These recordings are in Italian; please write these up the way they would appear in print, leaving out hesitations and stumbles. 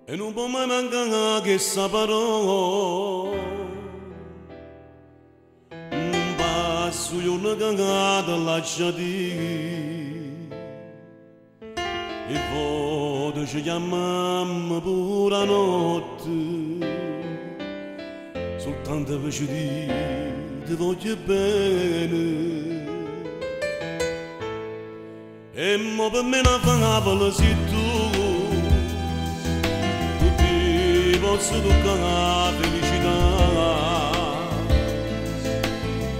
E non può mai mancare che sa parola. Un passo di una cagata lasciati. E poi ci chiamiamo pure a notte. Soltanto per ci dire ti voglio bene. E mo per me una favola sei tu. Posso toccare la felicità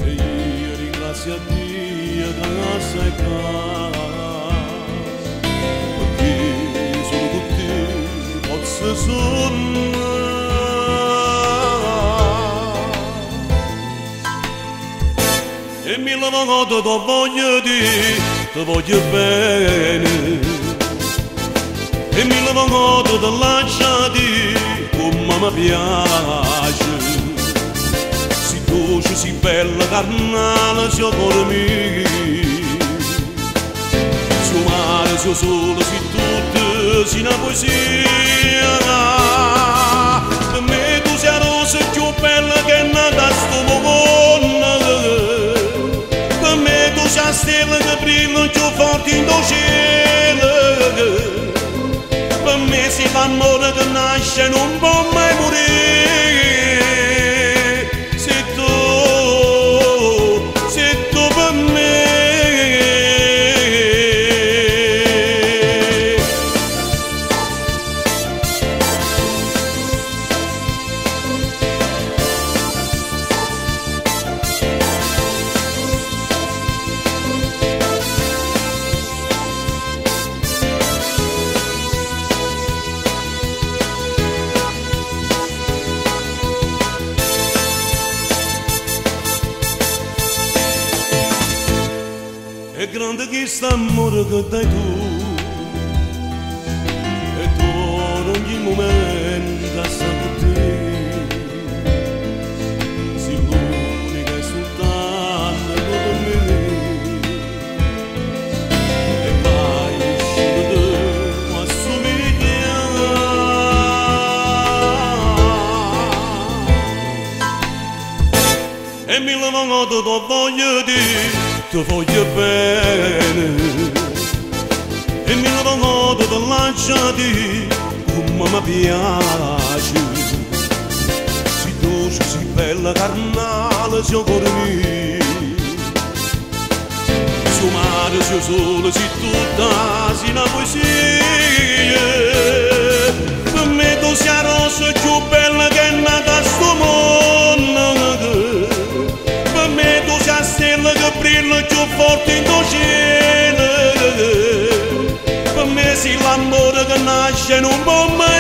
e io ringrazio a Dio che la sai perché solo con te posso sognare e mille volte ti voglio dire ti voglio bene e mille volte ti lascio dire come mi piace, si dolce, si bella, carnale, si cuore mio, si mare, si sole, si tutto, si una poesia. Per me tu sei la rosa più bella che è nata a sto mondo, per me tu sei la stella che brilla più forte in cielo. Per me sei l'amore che nasce e non può mai morire. Sei tu per me. È grande questo amore che dai tu e tu in ogni momento sta con te sei l'unica e soltanto per me e mai uscito da assomigliare e mille volte ti voglio dire ti voglio bene e mille volte ti lascio dire come mi piace si dolce, si bella, carnale, si cuore mio si mare, si sole, si tutta, si una poesia per me tu sei la rosa più bella che è nata a sto mondo per me tu sei la stella che brilla più forte in cielo per me sei l'amore che nasce e non può mai